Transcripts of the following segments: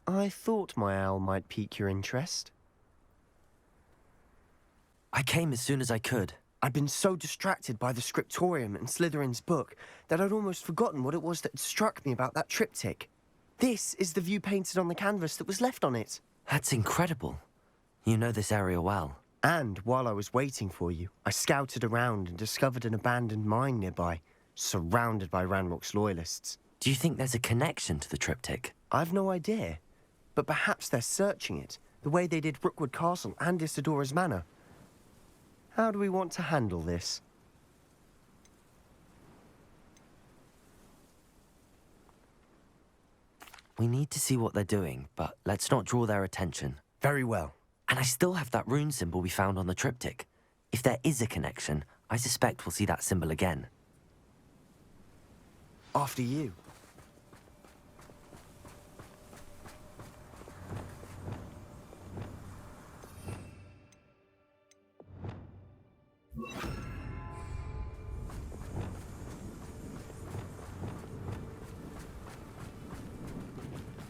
I thought my owl might pique your interest. I came as soon as I could. I'd been so distracted by the scriptorium and Slytherin's book that I'd almost forgotten what it was that struck me about that triptych. This is the view painted on the canvas that was left on it. That's incredible. You know this area well. And while I was waiting for you, I scouted around and discovered an abandoned mine nearby, surrounded by Ranrock's loyalists. Do you think there's a connection to the triptych? I've no idea, but perhaps they're searching it, the way they did Rookwood Castle and Isidora's Manor. How do we want to handle this? We need to see what they're doing, but let's not draw their attention. Very well. And I still have that rune symbol we found on the triptych. If there is a connection, I suspect we'll see that symbol again. After you.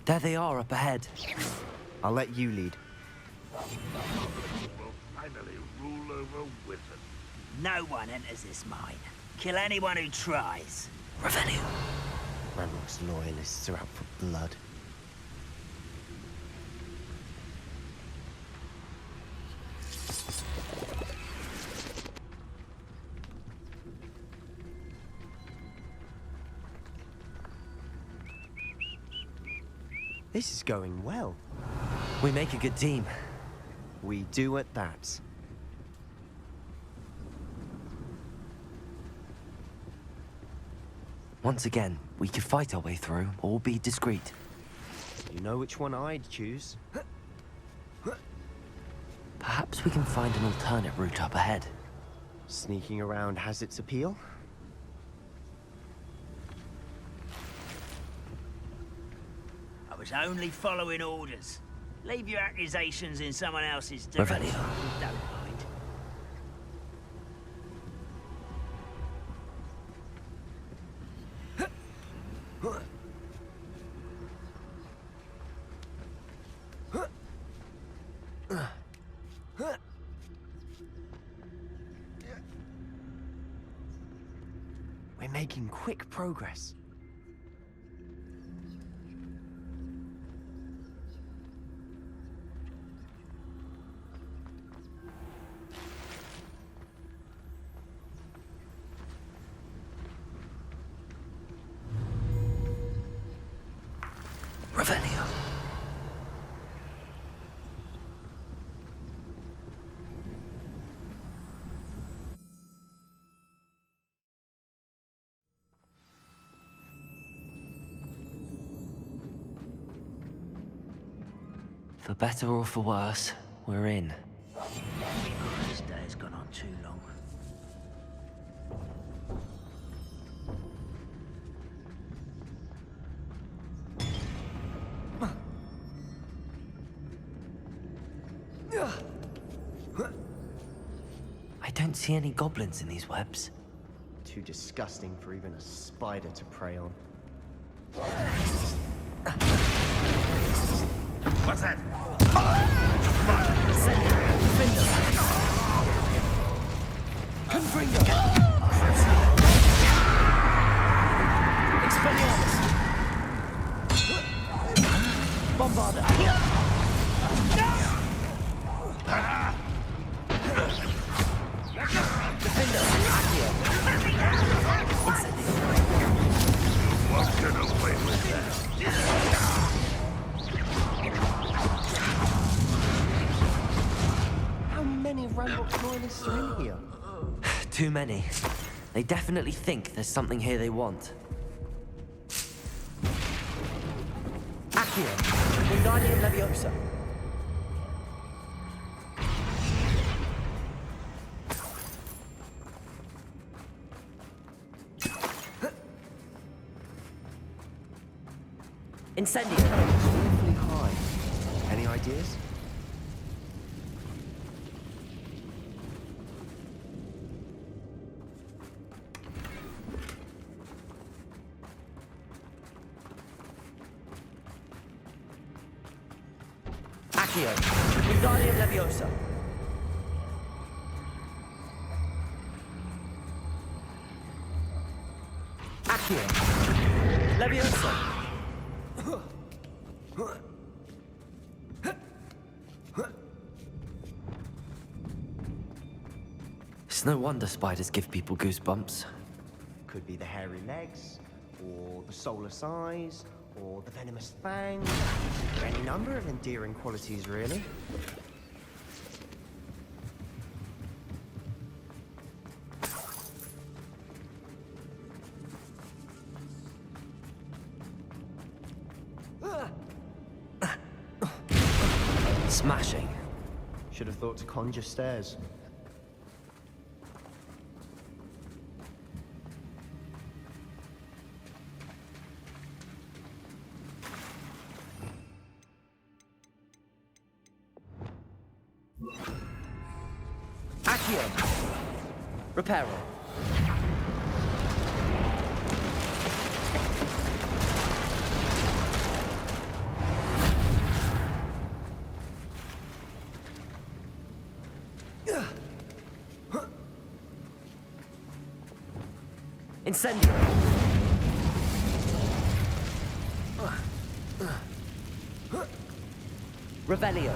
There they are up ahead. I'll let you lead. Will finally rule over wizards. No one enters this mine. Kill anyone who tries. Revenue. Ranrock's loyalists are out for blood. This is going well. We make a good team. We do at that. Once again, we could fight our way through or be discreet. You know which one I'd choose. Perhaps we can find an alternate route up ahead. Sneaking around has its appeal. I was only following orders. Leave your accusations in someone else's Revelio. direction. Don't mind. We're making quick progress. Revelio. For better or for worse, we're in. This day has gone on too long. I don't see any goblins in these webs. Too disgusting for even a spider to prey on. What's that? Won't get away with that. How many Ranrock's loyalists are in here? Too many. They definitely think there's something here they want. Accio, Wingardium Leviosa. Incendio! Awfully high. Any ideas? Accio. Wingardium Leviosa. Accio. Leviosa. It's no wonder spiders give people goosebumps. Could be the hairy legs, or the soulless eyes, or the venomous fangs. Any number of endearing qualities, really. Smashing. Should have thought to conjure stairs. Accio. Reparo. Incendio. Revelio.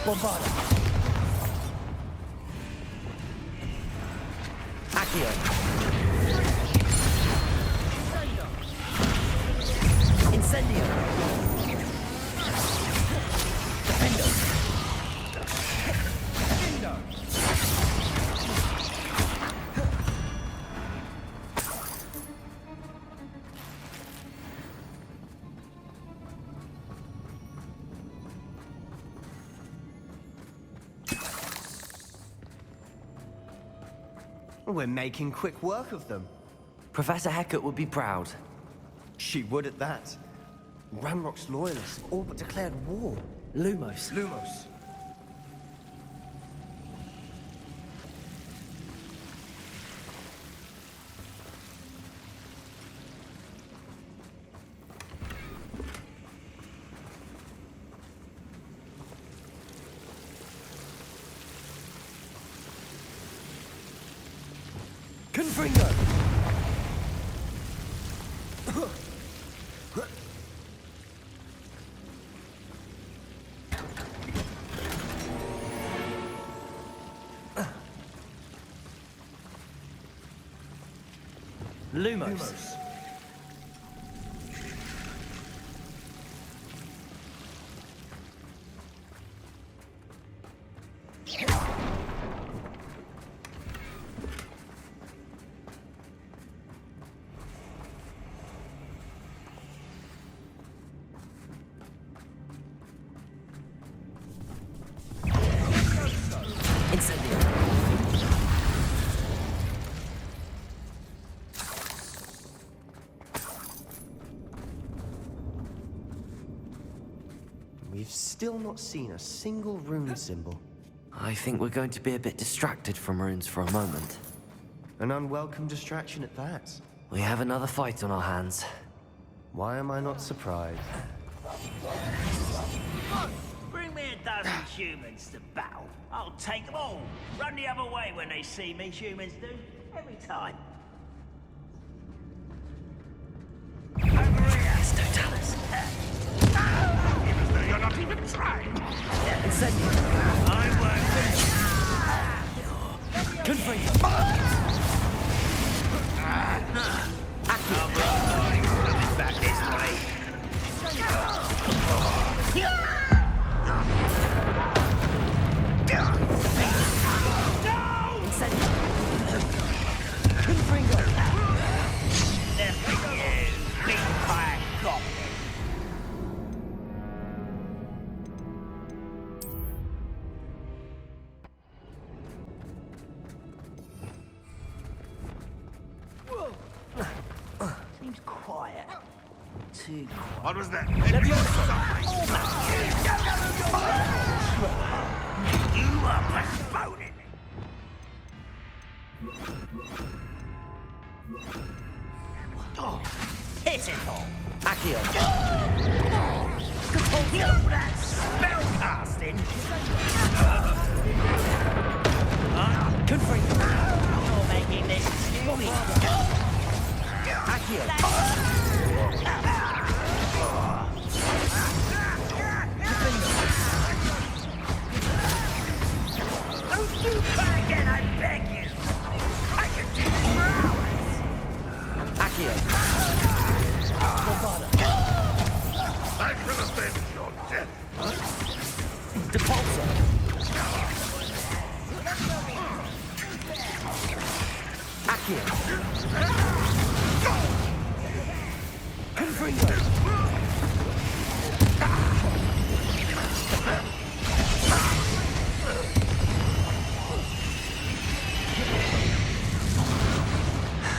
Bombarda. Accio. Incendio. Defendo. We're making quick work of them. Professor Hecat would be proud. She would at that. Ranrock's loyalists have all but declared war. Lumos. Lumos. Confringo! Lumos. Incendio. We've still not seen a single rune symbol. I think we're going to be a bit distracted from runes for a moment. An unwelcome distraction at that. We have another fight on our hands. Why am I not surprised? Bring me a dozen humans to battle. I'll take them all. Run the other way when they see me, humans do. Every time. Over here. Totalis. Even though you're not even trying. Incendio. I work for Confringo. back this way. Incendio. too quiet. What was that? You are postponing it. Oh, pitiful. Accio! All that spell casting. Confringo! You're making this too easy. Accio! Don't do that again, I beg you. I can do this for hours. Accio! I shall avenge your death. Depulso! Accio! Confringo!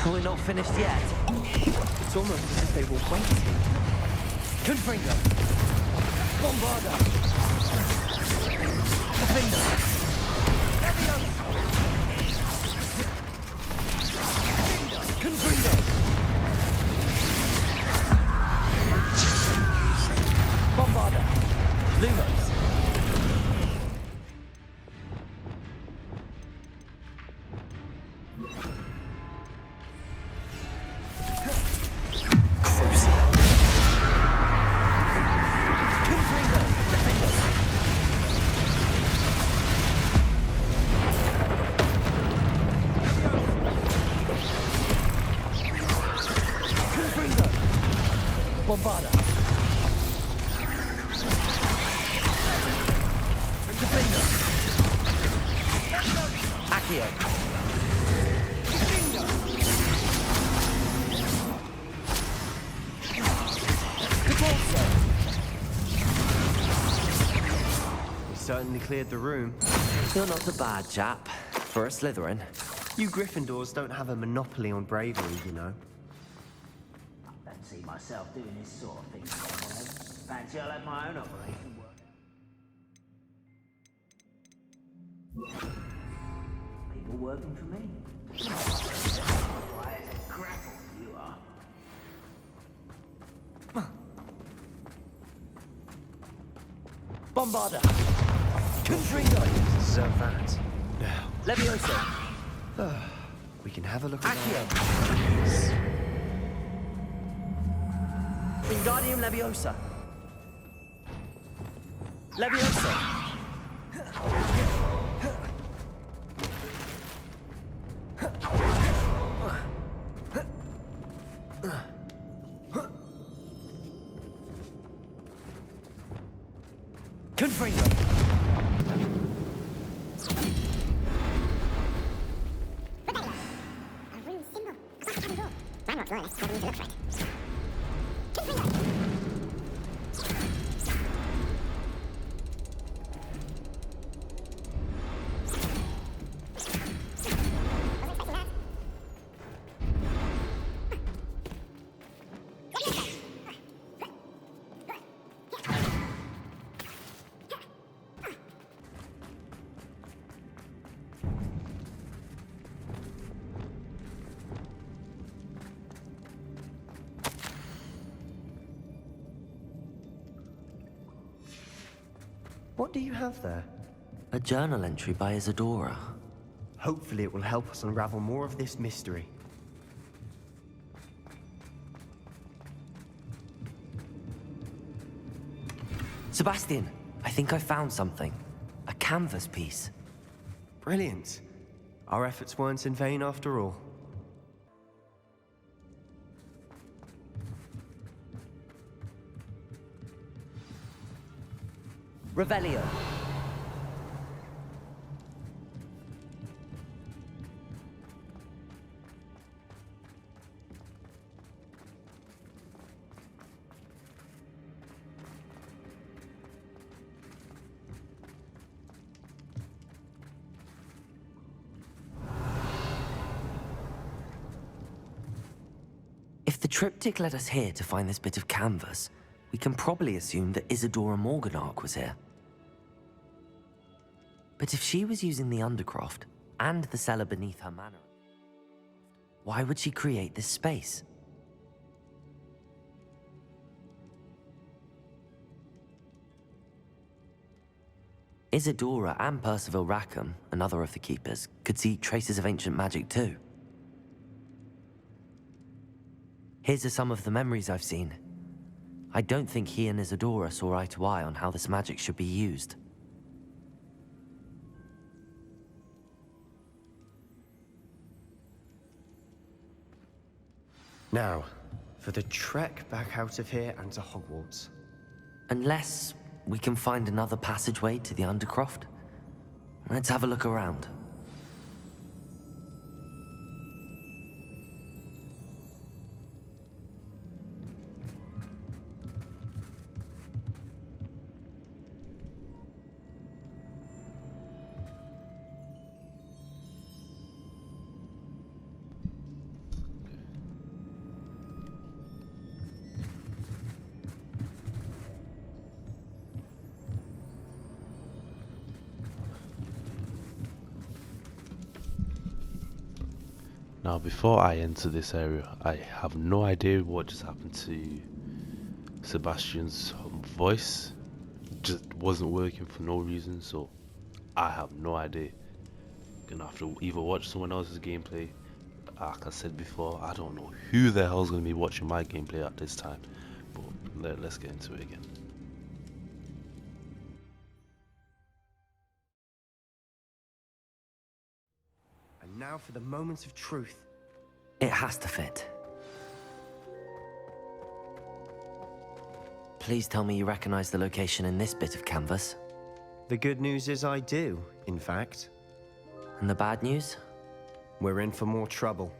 We're not finished yet. It's almost as if they were waiting. Confringo! Bombarda! Defender! Confringo! Bombarda! Lumos! Bombarda! Defender! Accio! Depulso! We certainly cleared the room. You're not a bad chap. For a Slytherin. You Gryffindors don't have a monopoly on bravery, you know. I don't see myself doing this sort of thing anymore. Fancy I'll have my own operation work. People working for me. Quiet as gravel, you are. Bombarda! Confringo! Deserve that. Now, Levioso! we can have a look at Accio! Wingardium Leviosa! Leviosa! Confringo! I'm not sure that's what it looks like. What do you have there? A journal entry by Isadora. Hopefully it will help us unravel more of this mystery. Sebastian, I think I found something. A canvas piece. Brilliant. Our efforts weren't in vain after all. Revelio. If If the triptych led us here to find this bit of canvas, we can probably assume that Isadora Morganach was here. But if she was using the Undercroft and the cellar beneath her manor, why would she create this space? Isadora and Percival Rackham, another of the keepers, could see traces of ancient magic too. Here's are some of the memories I've seen. I don't think he and Isadora saw eye to eye on how this magic should be used. Now, for the trek back out of here and to Hogwarts. Unless we can find another passageway to the Undercroft. Let's have a look around. Now, before I enter this area, I have no idea what just happened to Sebastian's voice. It just wasn't working for no reason, so I have no idea. Gonna have to either watch someone else's gameplay. Like I said before, I don't know who the hell's gonna be watching my gameplay at this time. But let's get into it again. And now for the moment of truth. It has to fit. Please tell me you recognize the location in this bit of canvas. The good news is I do, in fact. And the bad news? We're in for more trouble.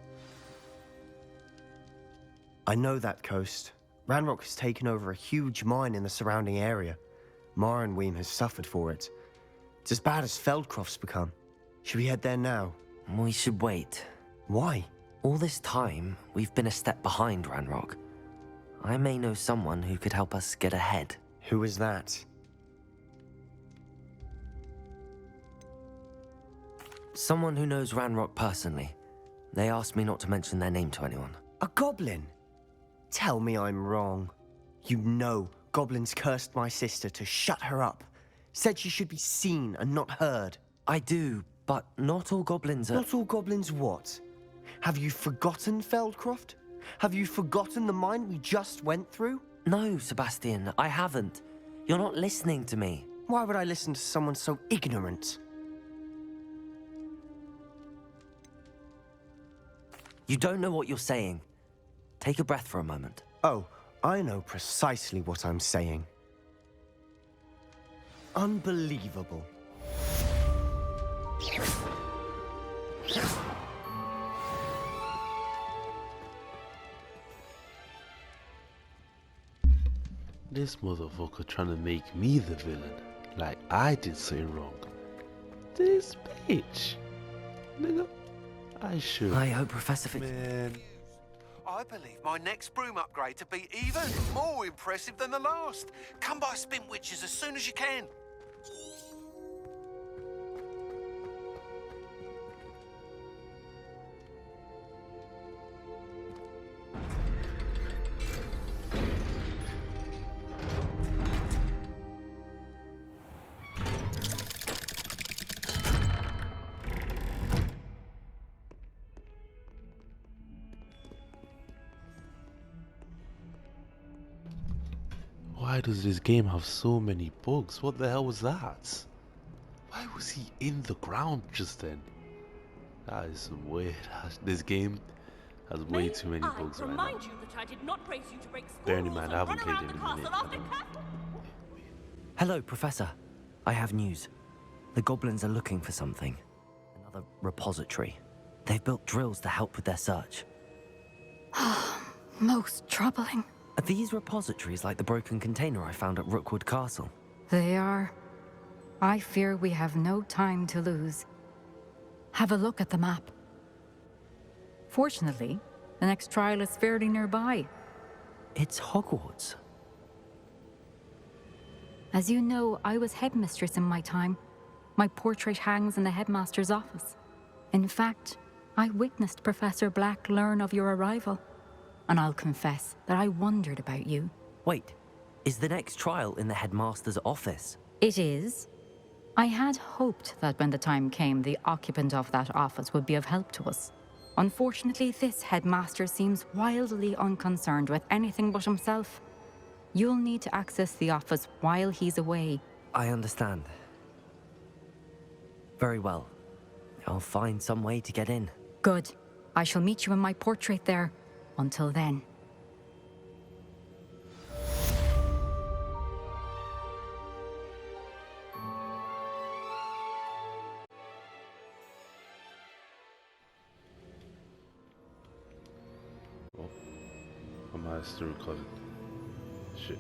I know that coast. Ranrock has taken over a huge mine in the surrounding area. Marrenweem has suffered for it. It's as bad as Feldcroft's become. Should we head there now? We should wait. Why? All this time, we've been a step behind Ranrock. I may know someone who could help us get ahead. Who is that? Someone who knows Ranrock personally. They asked me not to mention their name to anyone. A goblin? Tell me I'm wrong. You know goblins cursed my sister to shut her up. Said she should be seen and not heard. I do, but not all goblins are... Not all goblins what? Have you forgotten Feldcroft? Have you forgotten the mine we just went through? No, Sebastian, I haven't. You're not listening to me. Why would I listen to someone so ignorant? You don't know what you're saying. Take a breath for a moment. Oh, I know precisely what I'm saying. Unbelievable. This motherfucker trying to make me the villain, like I did something wrong. This bitch. Nigga, I should. I hope Professor Man, I believe my next broom upgrade to be even more impressive than the last. Come by Spin Witches as soon as you can. Why does this game have so many bugs? What the hell was that? Why was he in the ground just then? That is some weird. This game has way too many bugs right now. You that I did not raise you to break school Bearing in rules mind, and I haven't run played around it the in a minute. castle after I don't- castle. Hello, Professor. I have news. The goblins are looking for something. Another repository. They've built drills to help with their search. Most troubling. Are these repositories like the broken container I found at Rookwood Castle? They are. I fear we have no time to lose. Have a look at the map. Fortunately, The next trial is fairly nearby. It's Hogwarts. As you know, I was headmistress in my time. My portrait hangs in the headmaster's office. In fact, I witnessed Professor Black learn of your arrival. And I'll confess that I wondered about you. Wait, is the next trial in the headmaster's office? It is. I had hoped that when the time came, the occupant of that office would be of help to us. Unfortunately, this headmaster seems wildly unconcerned with anything but himself. You'll need to access the office while he's away. I understand. Very well. I'll find some way to get in. Good. I shall meet you in my portrait there. Until then. Oh, am I still recording? Shit.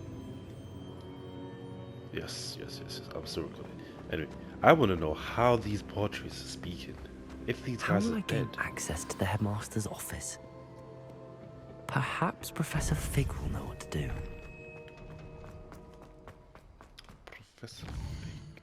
Yes, I'm still recording. Anyway, I want to know how these portraits are speaking. If these How guys will are I gain dead. access to the headmaster's office? Perhaps Professor Fig will know what to do. Professor Fig.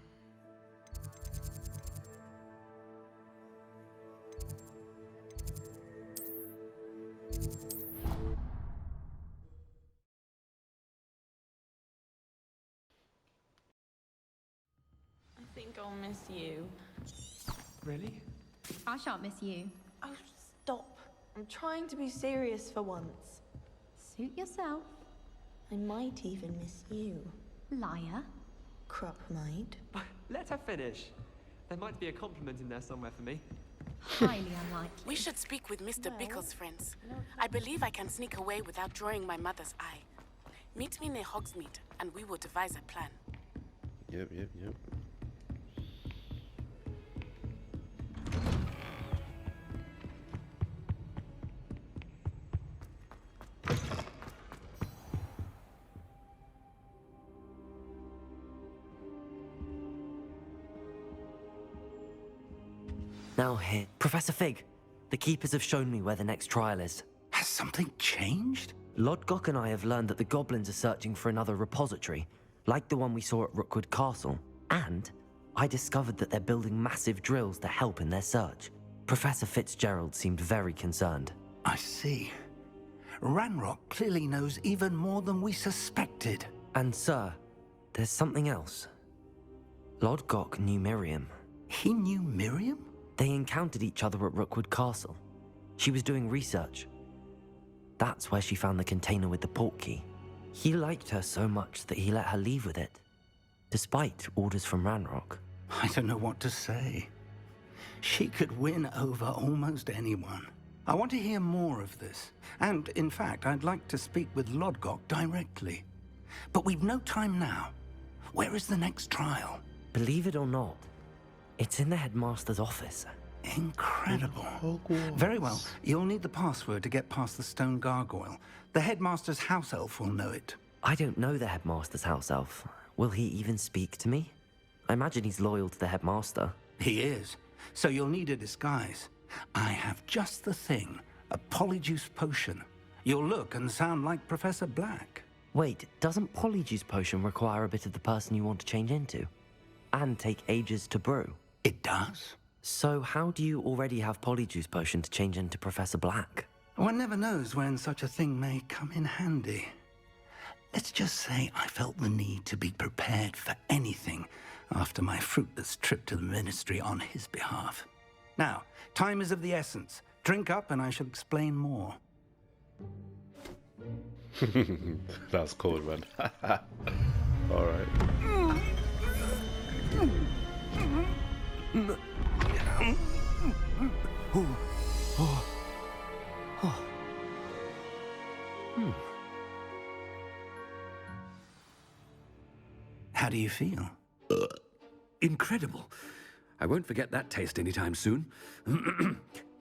I think I'll miss you. Really? I shan't miss you. Oh, stop. I'm trying to be serious for once. Suit yourself. I might even miss you. Liar. Crop might. Let her finish. There might be a compliment in there somewhere for me. Highly unlikely. We should speak with Mr. Bickle's friends. I believe I can sneak away without drawing my mother's eye. Meet me near Hogsmeade, and we will devise a plan. Yep. Now here, Professor Fig. The Keepers have shown me where the next trial is. Has something changed? Lodgok and I have learned that the goblins are searching for another repository, like the one we saw at Rookwood Castle. And I discovered that they're building massive drills to help in their search. Professor Fitzgerald seemed very concerned. I see. Ranrock clearly knows even more than we suspected. And sir, there's something else. Lodgok knew Miriam. He knew Miriam? They encountered each other at Rookwood Castle. She was doing research. That's where she found the container with the portkey. He liked her so much that he let her leave with it, despite orders from Ranrock. I don't know what to say. She could win over almost anyone. I want to hear more of this. And, in fact, I'd like to speak with Lodgok directly. But we've no time now. Where is the next trial? Believe it or not, it's in the headmaster's office. Incredible. Very well. You'll need the password to get past the stone gargoyle. The headmaster's house elf will know it. I don't know the headmaster's house elf. Will he even speak to me? I imagine he's loyal to the headmaster. He is. So you'll need a disguise. I have just the thing. A polyjuice potion. You'll look and sound like Professor Black. Wait, doesn't Polyjuice Potion require a bit of the person you want to change into? And take ages to brew? It does. So how do you already have Polyjuice Potion to change into Professor Black? One never knows when such a thing may come in handy. Let's just say I felt the need to be prepared for anything after my fruitless trip to the Ministry on his behalf. Now, time is of the essence. Drink up and I shall explain more. That's cold, man. Alright. How do you feel? Incredible. I won't forget that taste anytime soon.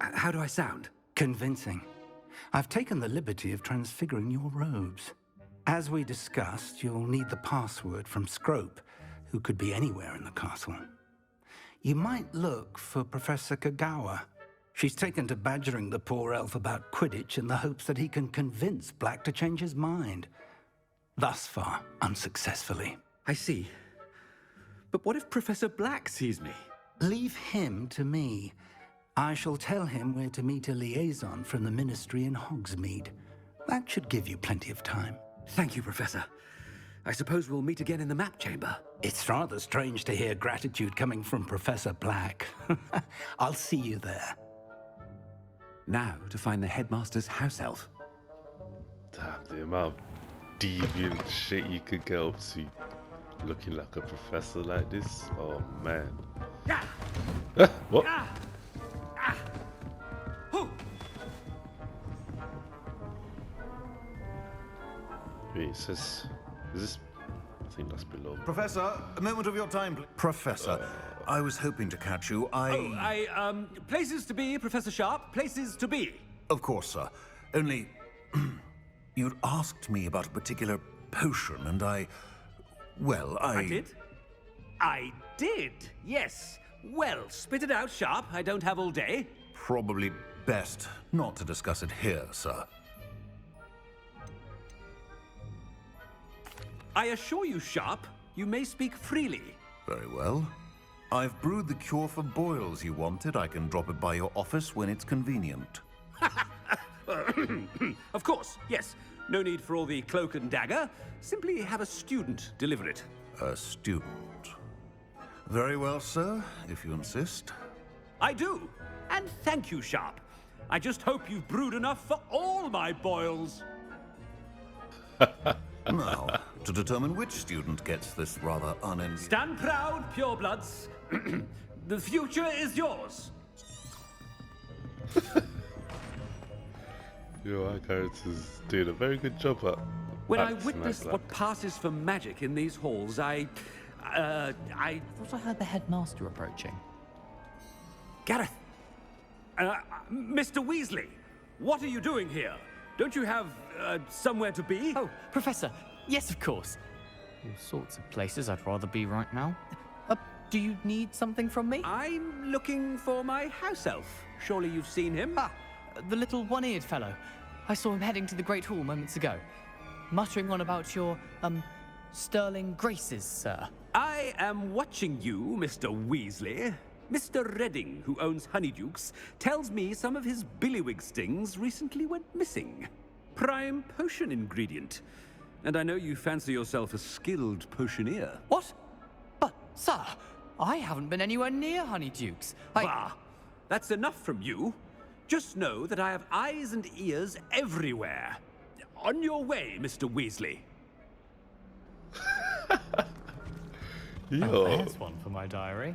How do I sound? Convincing. I've taken the liberty of transfiguring your robes. As we discussed, you'll need the password from Scrope, who could be anywhere in the castle. You might look for Professor Kagawa. She's taken to badgering the poor elf about Quidditch in the hopes that he can convince Black to change his mind. Thus far, unsuccessfully. I see. But what if Professor Black sees me? Leave him to me. I shall tell him where to meet a liaison from the Ministry in Hogsmeade. That should give you plenty of time. Thank you, Professor. I suppose we'll meet again in the map chamber. It's rather strange to hear gratitude coming from Professor Black. I'll see you there. Now to find the headmaster's house elf. Damn, the amount of deviant shit you could get up to looking like a professor like this. Oh man. What? Wait, it says, is this? I think that's below. Professor, a moment of your time, please. Professor, I was hoping to catch you. Places to be, Professor Sharp. Places to be. Of course, sir. Only, you'd asked me about a particular potion, and I did? I did, yes. Well, spit it out, Sharp. I don't have all day. Probably best not to discuss it here, sir. I assure you, Sharp, you may speak freely. Very well. I've brewed the cure for boils you wanted. I can drop it by your office when it's convenient. Of course, yes. No need for all the cloak and dagger. Simply have a student deliver it. A student. Very well, sir, if you insist. I do. And thank you, Sharp. I just hope you've brewed enough for all my boils. Now, to determine which student gets this rather unenviable... Stand proud, purebloods. The future is yours. Our character's doing a very good job at When I acting witnessed like what passes for magic in these halls, I thought I heard the headmaster approaching. Gareth! Mr. Weasley, what are you doing here? Don't you have, somewhere to be? Oh, Professor, yes, of course. All sorts of places I'd rather be right now. Do you need something from me? I'm looking for my house elf. Surely you've seen him? Ah, the little one-eared fellow. I saw him heading to the Great Hall moments ago, muttering on about your, sterling graces, sir. I am watching you, Mr. Weasley. Mr. Redding, who owns Honeydukes, tells me some of his billywig stings recently went missing. Prime potion ingredient. And I know you fancy yourself a skilled potioneer. What? But, sir, I haven't been anywhere near Honeydukes. Bah! That's enough from you. Just know that I have eyes and ears everywhere. On your way, Mr. Weasley. Oh, there's one for my diary.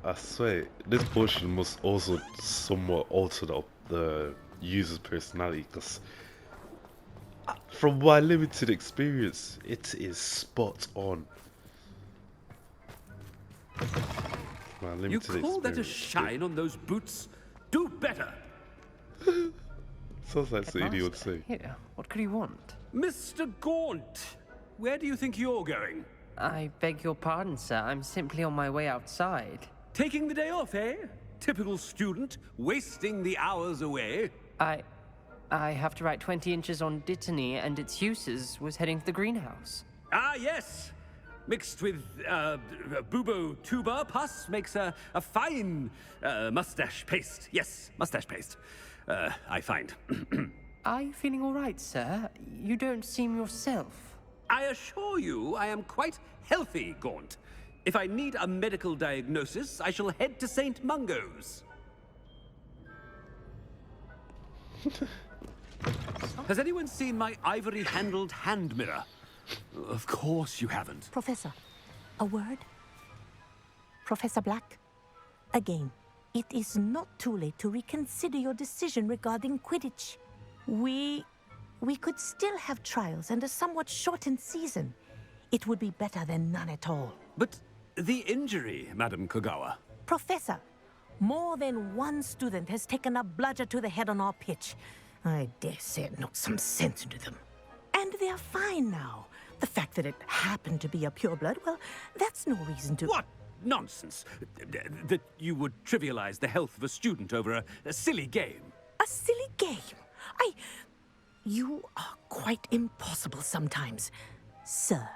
I swear, this potion must also somewhat alter the user's personality, because from my limited experience, it is spot on. You call that a shine on those boots? Do better! Sounds like something he would say. Here, what could he want? Mr. Gaunt, where do you think you're going? I beg your pardon, sir. I'm simply on my way outside. Taking the day off, eh? Typical student, wasting the hours away. I have to write 20 inches on Dittany and its uses. Was heading to the greenhouse. Ah, yes! Mixed with, bubo tuber pus makes a fine, mustache paste. Yes, mustache paste. I find. Are you feeling all right, sir? You don't seem yourself. I assure you I am quite healthy, Gaunt. If I need a medical diagnosis, I shall head to St. Mungo's. Has anyone seen my ivory-handled hand mirror? Of course you haven't. Professor, a word? Professor Black, again, it is not too late to reconsider your decision regarding Quidditch. We could still have trials and a somewhat shortened season. It would be better than none at all. But the injury, Madam Kogawa. Professor, more than one student has taken a bludger to the head on our pitch. I dare say it knocked some sense into them. And they're fine now. The fact that it happened to be a pureblood, well, that's no reason to... What? nonsense. That you would trivialize the health of a student over a silly game. A silly game? You are quite impossible sometimes. Sir,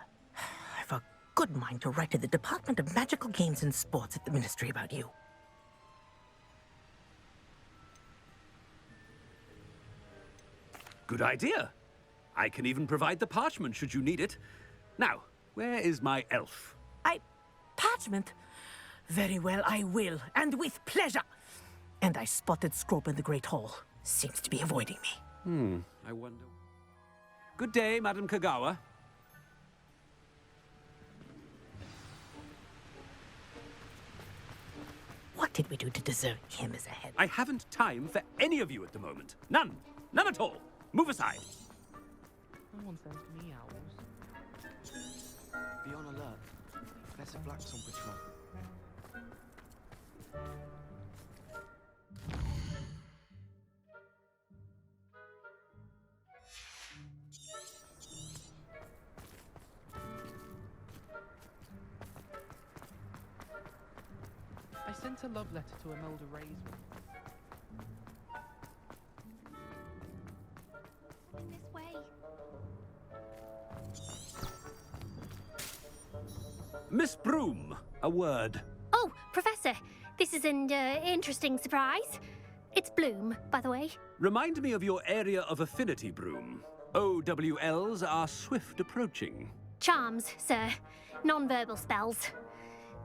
I've a good mind to write to the Department of Magical Games and Sports at the Ministry about you. Good idea. I can even provide the parchment should you need it. Now, where is my elf? Parchment? Very well, I will, and with pleasure. And I spotted Scrope in the Great Hall. Seems to be avoiding me. I wonder... Good day, Madam Kagawa. What did we do to deserve him as a head? I haven't time for any of you at the moment. None. None at all. Move aside. No one sends me owls. Be on alert. Professor Black's on patrol. I sent a love letter to Imelda Ray's This way. Miss Broom, a word. Oh, Professor, this is an interesting surprise. It's Bloom, by the way. Remind me of your area of affinity, Broom. OWLs are swift approaching. Charms, sir. Non-verbal spells.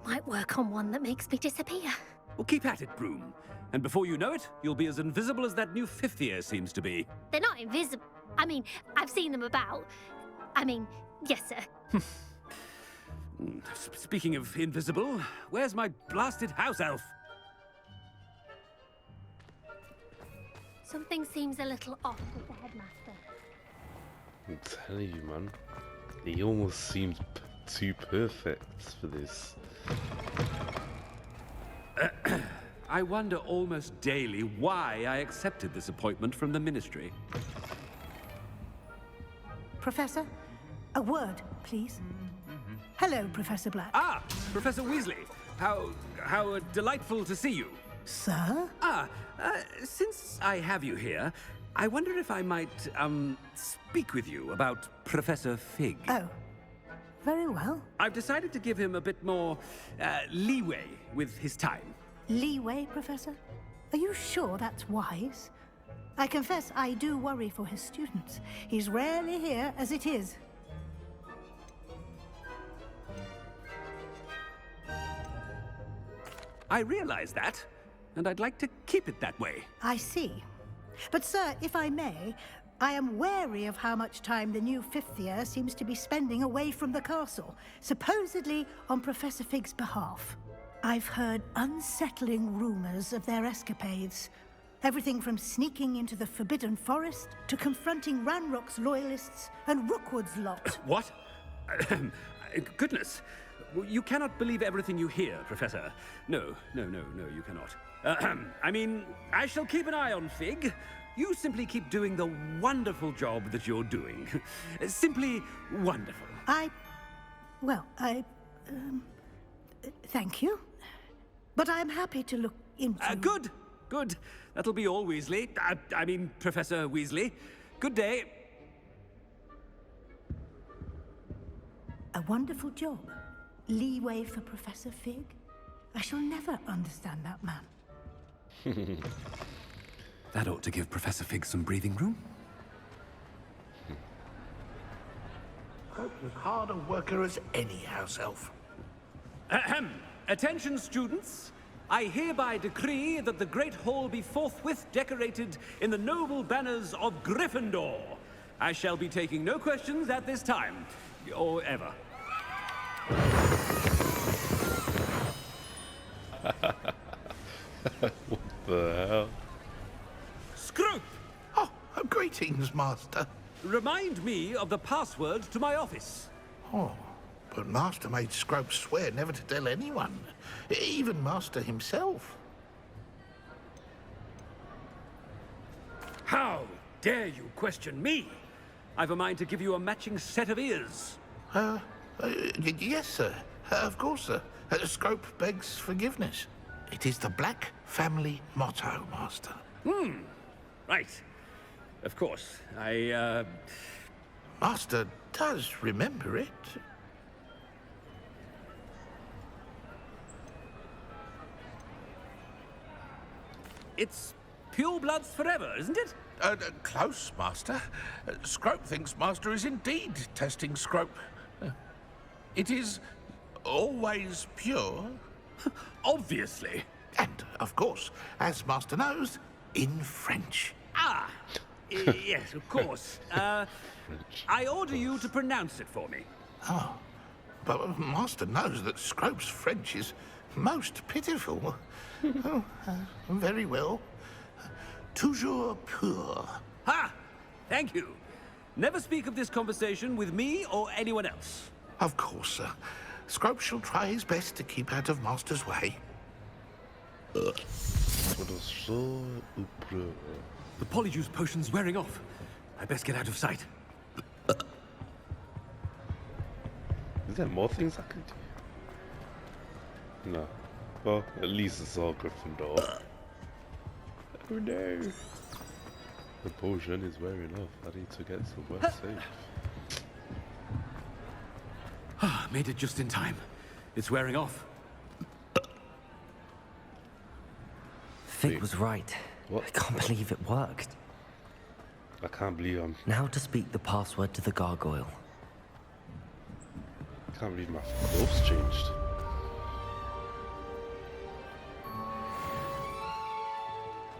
Might work on one that makes me disappear. Well, keep at it, Broom. And before you know it, you'll be as invisible as that new fifth year seems to be. They're not invisible. I mean, I've seen them about. I mean, yes, sir. Speaking of invisible, where's my blasted house elf? Something seems a little off with the headmaster. I'm telling you, man. He almost seems too perfect for this. I wonder almost daily why I accepted this appointment from the Ministry. Professor, a word, please. Hello, Professor Black. Ah, Professor Weasley. How delightful to see you. Sir? Since I have you here, I wonder if I might, speak with you about Professor Fig. Oh, very well. I've decided to give him a bit more, leeway with his time. Leeway, Professor? Are you sure that's wise? I confess I do worry for his students. He's rarely here as it is. I realize that, and I'd like to keep it that way. I see. But, sir, if I may, I am wary of how much time the new fifth year seems to be spending away from the castle, supposedly on Professor Fig's behalf. I've heard unsettling rumors of their escapades. Everything from sneaking into the Forbidden Forest to confronting Ranrock's loyalists and Rookwood's lot. What? Goodness. You cannot believe everything you hear, Professor. No, you cannot. I mean, I shall keep an eye on Fig. You simply keep doing the wonderful job that you're doing. Simply wonderful. Thank you. But I'm happy to look into... Good. That'll be all, Weasley. I mean, Professor Weasley. Good day. A wonderful job. Leeway for Professor Fig? I shall never understand that man. That ought to give Professor Fig some breathing room. As hard a worker as any house elf. Ahem. Attention, students. I hereby decree that the Great Hall be forthwith decorated in the noble banners of Gryffindor. I shall be taking no questions at this time, or ever. What the hell? Scroop! Oh, greetings, Master. Remind me of the password to my office. Oh, but Master made Scrope swear never to tell anyone, even Master himself. How dare you question me? I've a mind to give you a matching set of ears. Yes, sir. Of course, sir. Scrope begs forgiveness. It is the Black family motto, Master. Right. Of course. Master does remember it. It's pure bloods forever, isn't it? Close, Master. Scrope thinks Master is indeed testing Scrope. It is always pure. Obviously. And, of course, as Master knows, in French. Ah! Yes, of course. I order you to pronounce it for me. Oh, but Master knows that Scrope's French is most pitiful. Very well. Toujours pur. Ha! Thank you. Never speak of this conversation with me or anyone else. Of course, sir. Scrope shall try his best to keep out of Master's way. The polyjuice potion's wearing off. I best get out of sight. Is there more things I can do? No. Well, at least it's all Gryffindor. Oh no! The potion is wearing off. I need to get somewhere safe. Made it just in time. It's wearing off. Fig was right. What? I can't believe it worked. I can't believe I'm... Now to speak the password to the gargoyle. I can't believe my clothes changed.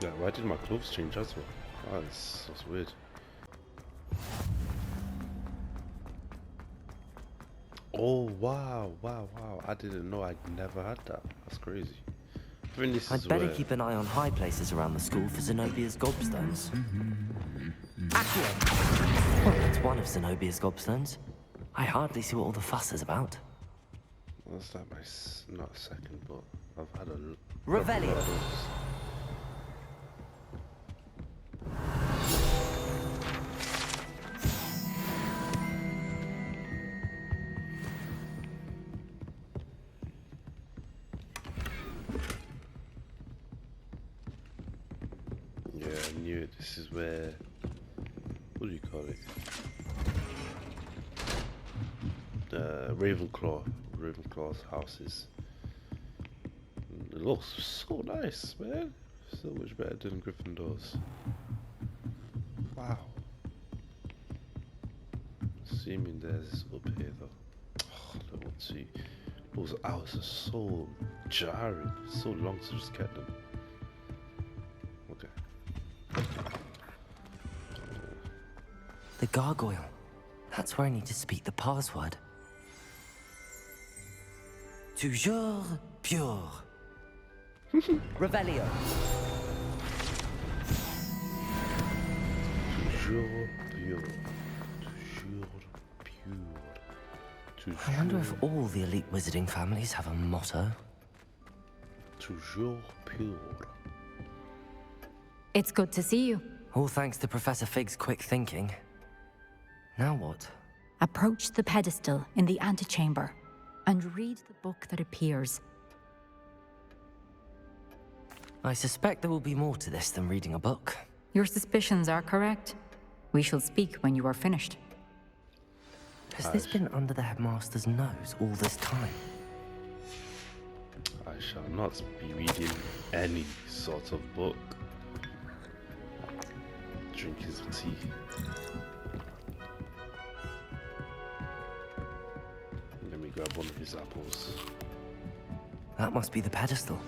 Yeah, why did my clothes change as well? Oh, that's weird. Oh, wow. I didn't know I'd never had that. That's crazy. I think this I'd is better where... keep an eye on high places around the school for Zenobia's gobstones. Accio! Well, it's one of Zenobia's gobstones. I hardly see what all the fuss is about. Well, that's like my... not second, but I've had a... Revelio! Yeah, I knew it. This is where... what do you call it? Ravenclaw's house is. It looks so nice, man. So much better than Gryffindor's. Wow. Assuming there's up here though. Oh, level 2. Those hours are so jarring. So long to just get them. Okay. The gargoyle. That's where I need to speak the password. Toujours pure. Revelio. Toujours pure. Toujours pure. I wonder if all the elite wizarding families have a motto. Toujours pure. It's good to see you. All thanks to Professor Fig's quick thinking. Now what? Approach the pedestal in the antechamber and read the book that appears. I suspect there will be more to this than reading a book. Your suspicions are correct. We shall speak when you are finished. Has this been under the headmaster's nose all this time? I shall not be reading any sort of book. Drink his tea. Let me grab one of his apples. That must be the pedestal.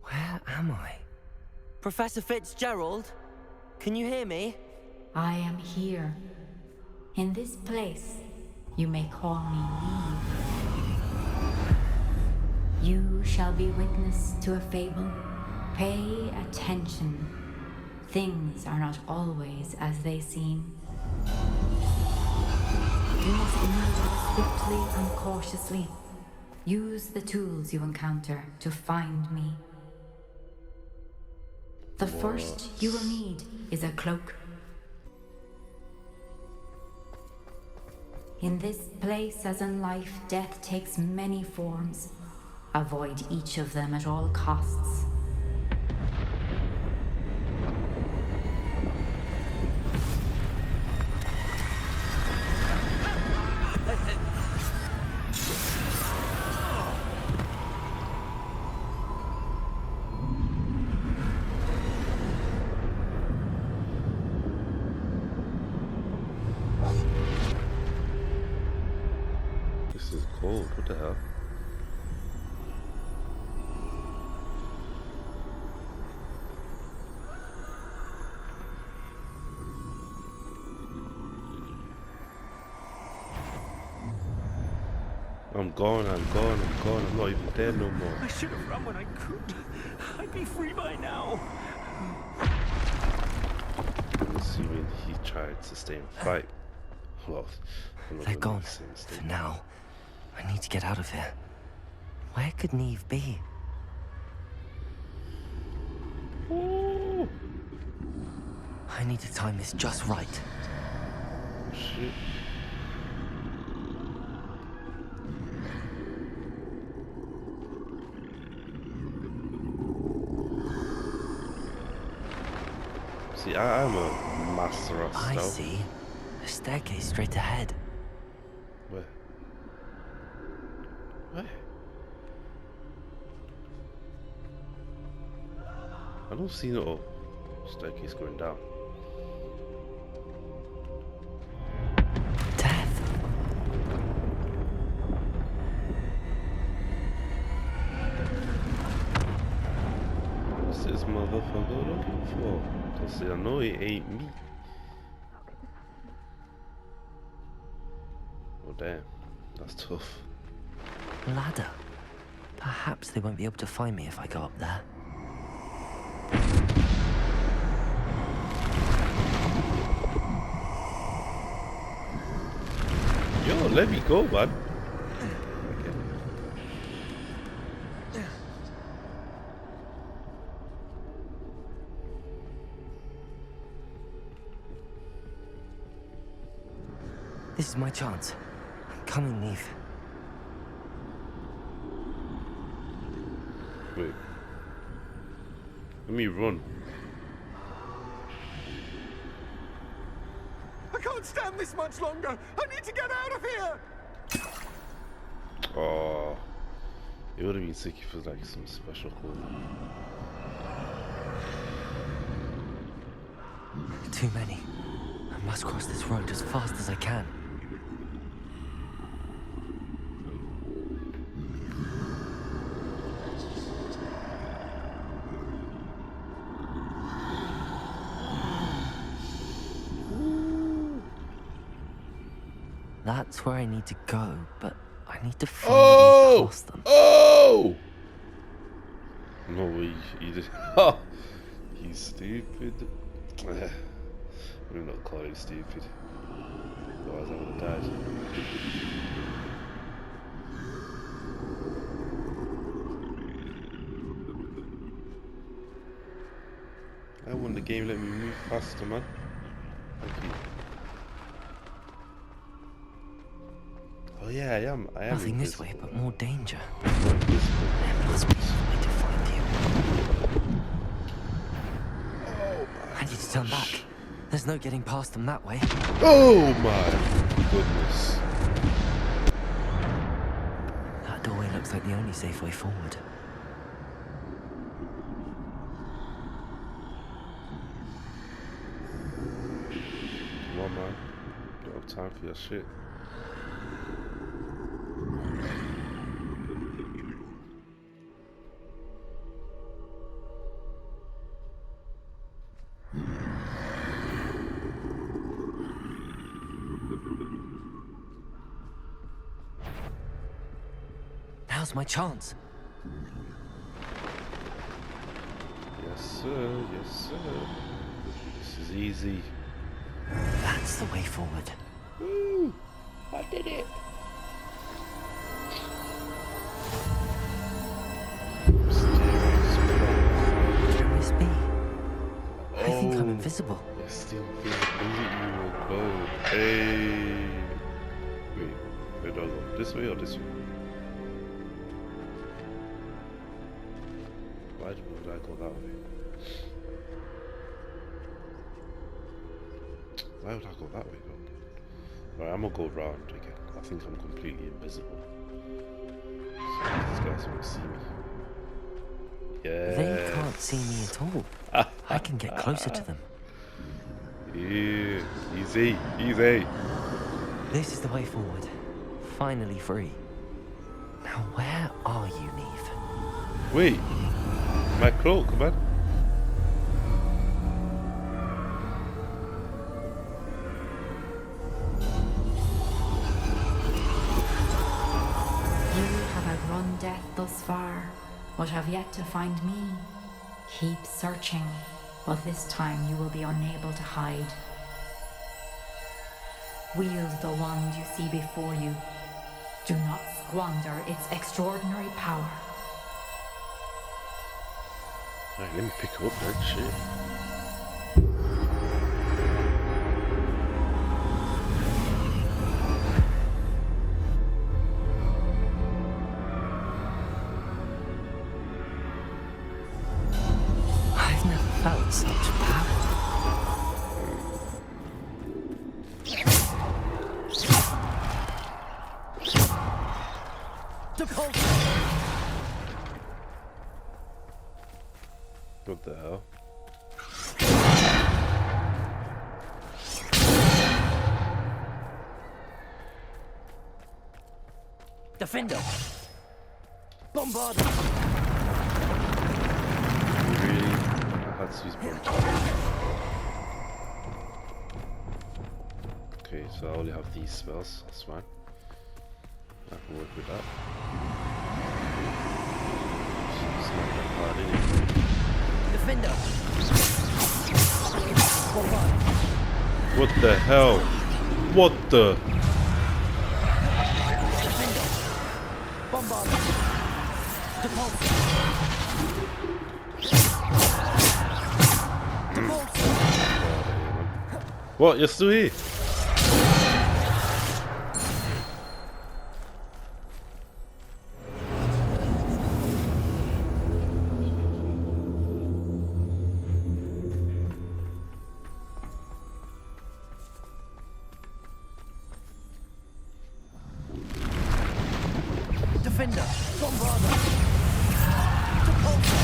Where am I? Professor Fitzgerald? Can you hear me? I am here. In this place, you may call me Neve. You shall be witness to a fable. Pay attention. Things are not always as they seem. You must move swiftly and cautiously. Use the tools you encounter to find me. The first you will need is a cloak. In this place, as in life, death takes many forms. Avoid each of them at all costs. This is cold. What the hell? I'm gone. I'm not even there no more. I should have run when I could. I'd be free by now. I'm assuming he tried to stay and fight. Well, They're gone for now. I need to get out of here. Where could Neve be? Ooh. I need to time this just right. Shit. See, I'm a master of stealth. I see. A staircase straight ahead. Where? Where? I don't see no staircase going down. Death. What's this motherfucker looking for? Cause I know it ain't me. Oh damn, that's tough. Ladder. Perhaps they won't be able to find me if I go up there. Yo, let me go, man. This is my chance. I'm coming, Neve. Wait. Let me run. I can't stand this much longer. I need to get out of here. Oh, it would have been sick if it was like some special call. Too many. I must cross this road as fast as I can. That's where I need to go, but I need to find a way past them. Oh! No way, you just... Ha! He's stupid. I'm not calling stupid. Otherwise I would have died. I won the game, let me move faster, man. Thank you. Oh yeah, I am Nothing this invisible. way, but more danger. Not invisible. There must be some way to find you. Oh I need to turn back. There's no getting past them that way. Oh my goodness. That doorway looks like the only safe way forward. Come on, man. Don't have time for your shit. Now's my chance. Yes, sir. Yes, sir. This is easy. That's the way forward. Woo. I did it. Curious bee. I think I'm invisible. It's still invisibility will go. Hey. Wait, where do I go? This way or this way? Why would I go that way? Why would I go that way though? Alright, I'm gonna go round again. I think I'm completely invisible. So these guys won't see me. Yeah. They can't see me at all. I can get closer to them. Yeah, easy, easy. This is the way forward. Finally free. Now where are you, Neve? Wait, my cloak, man. You have outrun death thus far, but have yet to find me. Keep searching, but this time you will be unable to hide. Wield the wand you see before you. Do not squander its extraordinary power. Alright, let me pick up that shit. I've never felt such power. What the hell? Defender! Bombard! Really? I had to use bombard. Okay, so I only have these spells, that's fine. I can work with that. It's not that hard, is it? Defender! Bombard! What the hell? What the? Defender! Bombard! Depulse! Depulse! What? You're still here? Defender! Bombarder! Depulse!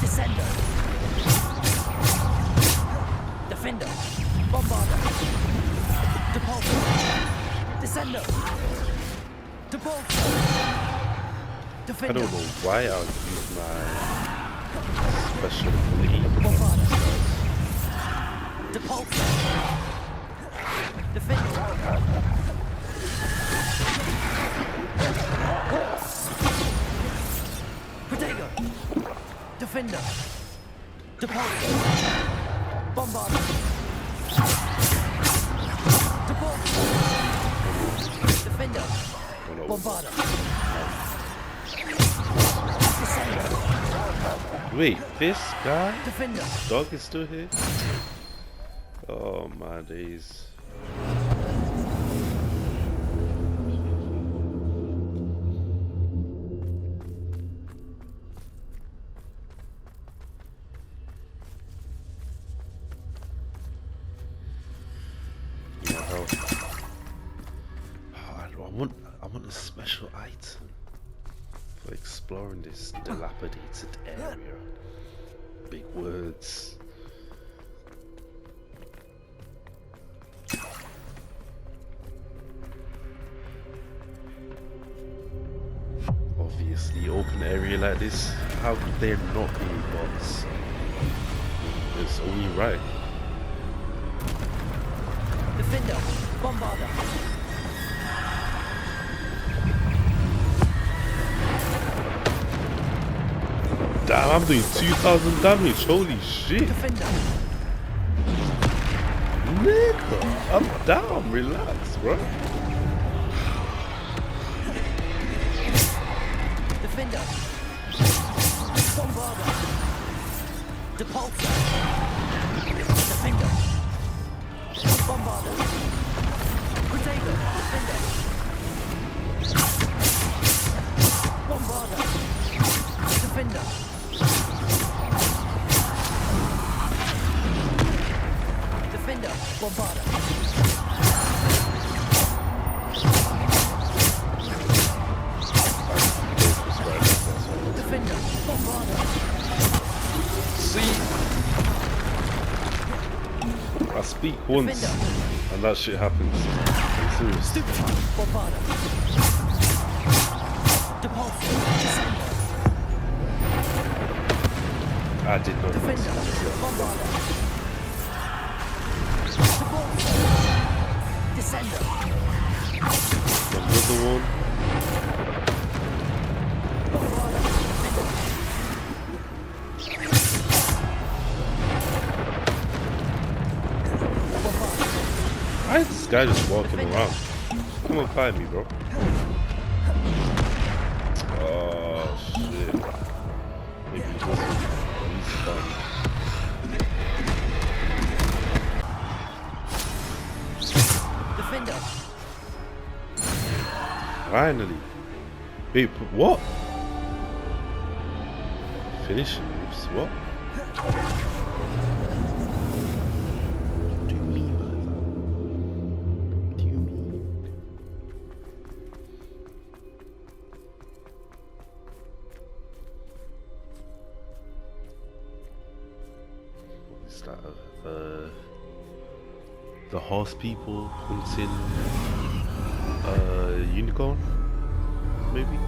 Descender! Defender! Bombarder! Depulse! Descender! Depulse! I Defender! don't know why I would use my special ability. Bombarder! Depulse! Defender! Protego! Defender! Depulse! Bombarder! Depulse! Defender! Bombarder! Descender! Wait, this guy? Defender! This dog is still here? Oh my days. I want a special item for exploring this dilapidated area. Big words. Obviously, open area like this, how could there not be bots? It's only right. Defender! Bombarder! Damn, I'm doing 2,000 damage, holy shit. Defender! Nigga, I'm down, relax, bro. Defender. Bombarder. Depulsor. Defender. Bombarder. Protego. Defender. Bombarder. Defender. Defender. Bombarder. Defender. Bombarder. See? I speak once, and that shit happens. I'm serious. Bombarder. Depulsor. I did not know. Bombarder. Descender. Another one. Why is this guy just walking around? Come and find me, bro. Oh shit. Maybe he doesn't. He's fun. Defender. Finally. Wait, what? Finish moves? What? What do you mean by that? What do you mean? What is that? The horse people hunting unicorn? Maybe?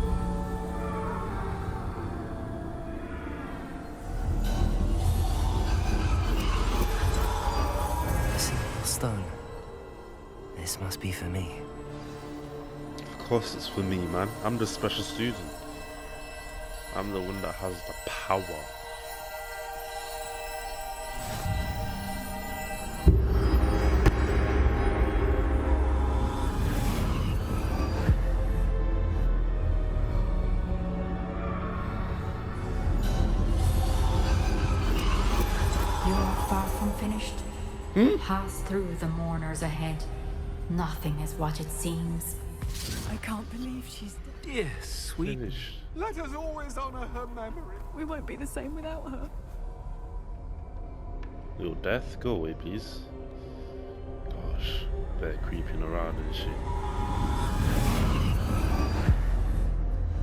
A simple stone. This must be for me. Of course it's for me, man. I'm the special student. I'm the one that has the power. Pass through the mourners ahead. Nothing is what it seems. I can't believe she's dead. Dear sweet. Let us always honor her memory. We won't be the same without her. Little death, go away, please. Gosh, they're creeping around and shit.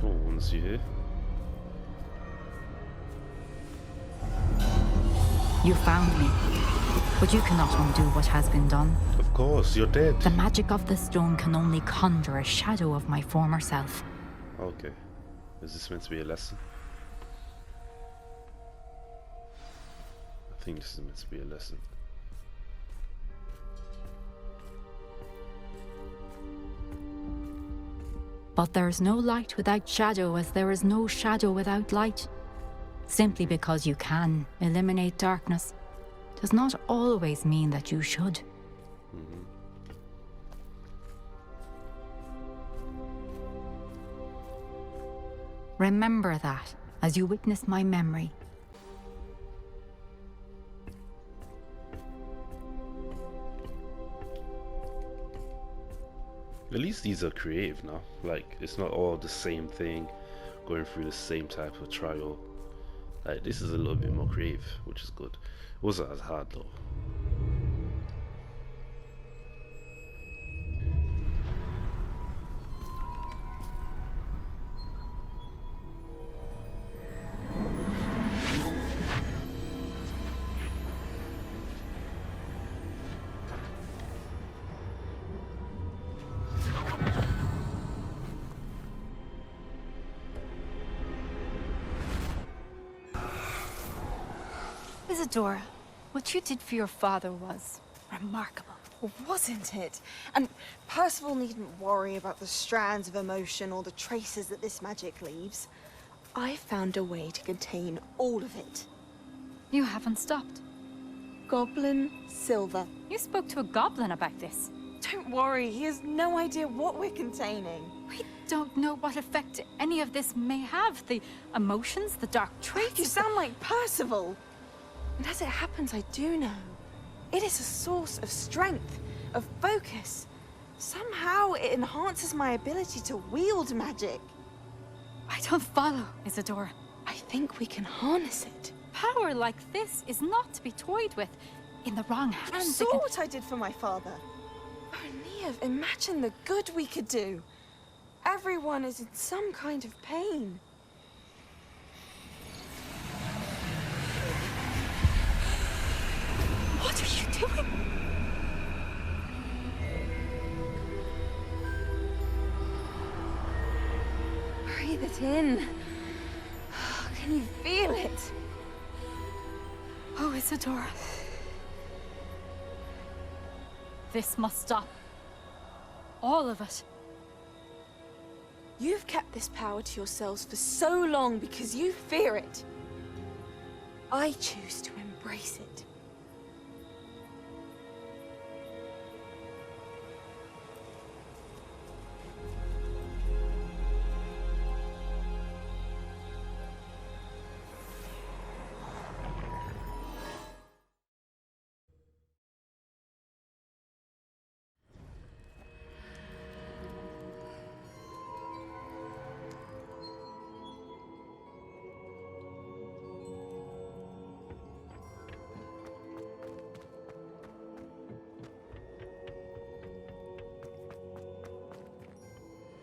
No one's here. You found me, but you cannot undo what has been done. Of course, you're dead. The magic of the stone can only conjure a shadow of my former self. Okay. Is this meant to be a lesson? I think this is meant to be a lesson. But there is no light without shadow, as there is no shadow without light. Simply because you can eliminate darkness does not always mean that you should. Remember that as you witness my memory. At least these are creative now. Like, it's not all the same thing, going through the same type of trial. Like, this is a little bit more creative, which is good. It wasn't as hard though. Isadora, what you did for your father was remarkable. Well, wasn't it? And Percival needn't worry about the strands of emotion or the traces that this magic leaves. I found a way to contain all of it. You haven't stopped. Goblin Silver. You spoke to a goblin about this. Don't worry, he has no idea what we're containing. Wait, don't know what effect any of this may have. The emotions, the dark traits. You sound like Percival. And as it happens, I do know. It is a source of strength, of focus. Somehow it enhances my ability to wield magic. I don't follow, Isadora. I think we can harness it. Power like this is not to be toyed with. In the wrong You hands, saw what I did for my father. Oh, Neve, imagine the good we could do. Everyone is in some kind of pain. What are you doing? Breathe it in. Can you feel it? Oh, Isadora. This must stop. All of it. You've kept this power to yourselves for so long because you fear it. I choose to embrace it.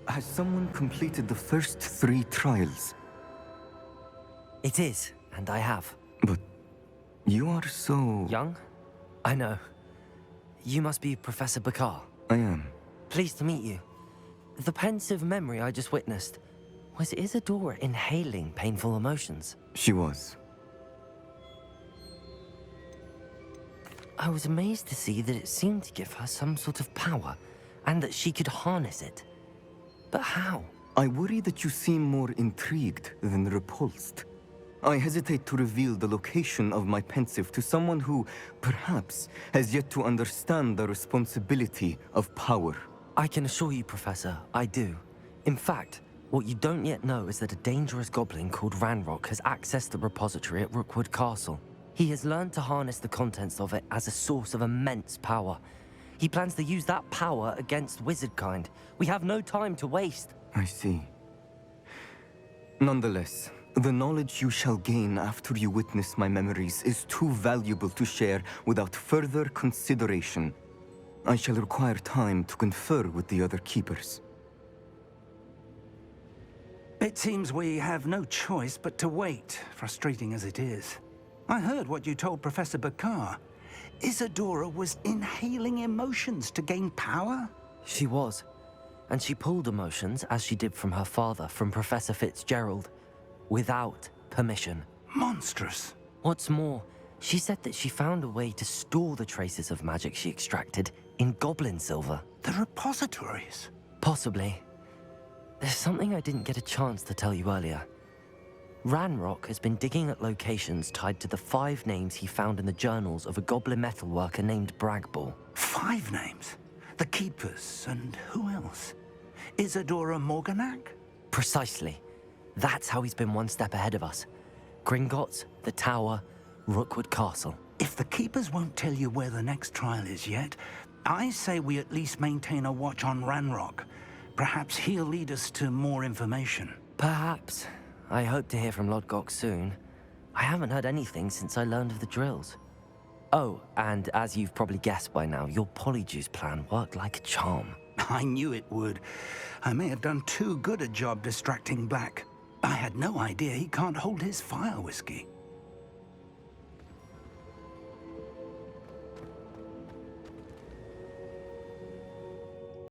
Has someone completed the first 3 trials? It is, and I have. But you are so... Young? I know. You must be Professor Bakar. I am. Pleased to meet you. The pensive memory I just witnessed, was Isadora inhaling painful emotions? She was. I was amazed to see that it seemed to give her some sort of power, and that she could harness it. But how? I worry that you seem more intrigued than repulsed. I hesitate to reveal the location of my pensive to someone who, perhaps, has yet to understand the responsibility of power. I can assure you, Professor, I do. In fact, what you don't yet know is that a dangerous goblin called Ranrock has accessed the repository at Rookwood Castle. He has learned to harness the contents of it as a source of immense power. He plans to use that power against wizardkind. We have no time to waste. I see. Nonetheless, the knowledge you shall gain after you witness my memories is too valuable to share without further consideration. I shall require time to confer with the other keepers. It seems we have no choice but to wait, frustrating as it is. I heard what you told Professor Bakar. Isadora was inhaling emotions to gain power? She was. And she pulled emotions, as she did from her father, from Professor Fitzgerald, without permission. Monstrous. What's more, she said that she found a way to store the traces of magic she extracted in goblin silver. The repositories? Possibly. There's something I didn't get a chance to tell you earlier. Ranrock has been digging at locations tied to the 5 names he found in the journals of a goblin metalworker named Bragball. 5 names? The Keepers, and who else? Isadora Morganac? Precisely. That's how he's been one step ahead of us. Gringotts, the Tower, Rookwood Castle. If the Keepers won't tell you where the next trial is yet, I say we at least maintain a watch on Ranrock. Perhaps he'll lead us to more information. Perhaps. I hope to hear from Lodgok soon. I haven't heard anything since I learned of the drills. Oh, and as you've probably guessed by now, your Polyjuice plan worked like a charm. I knew it would. I may have done too good a job distracting Black. I had no idea he can't hold his fire whiskey.